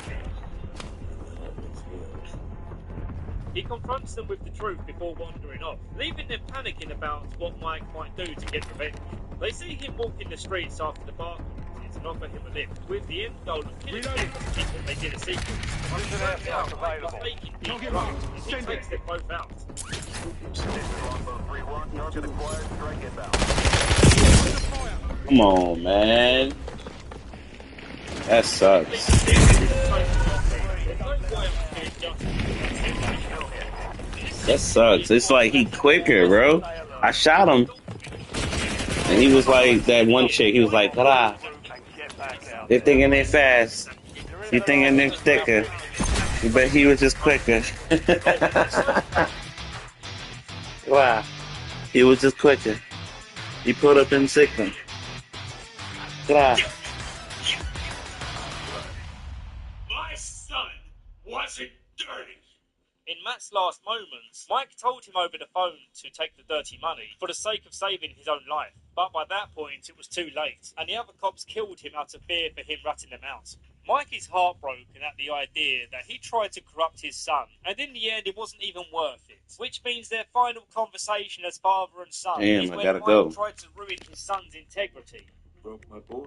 He confronts them with the truth before wandering off, leaving them panicking about what Mike might do to get revenge. They see him walking the streets after the bar closes and offer him a lift, with the end goal of killing him to keep what they did a secret. He turns out Mike was making deep drugs, and he takes them both out. Come on, man. That sucks. That sucks. It's like he quicker, bro. I shot him. And he was like that one chick. He was like, "Blah. They're thinking they're fast. You thinking they're thicker." But he was just quicker. Wow. He was just quicker. He put up in sickness. Wow. My son wasn't dirty. In Matt's last moments, Mike told him over the phone to take the dirty money for the sake of saving his own life. But by that point, it was too late, and the other cops killed him out of fear for him ratting them out. Mike is heartbroken at the idea that he tried to corrupt his son, and in the end, it wasn't even worth it. Which means their final conversation as father and son is when Mike tried to ruin his son's integrity. Broke my boy.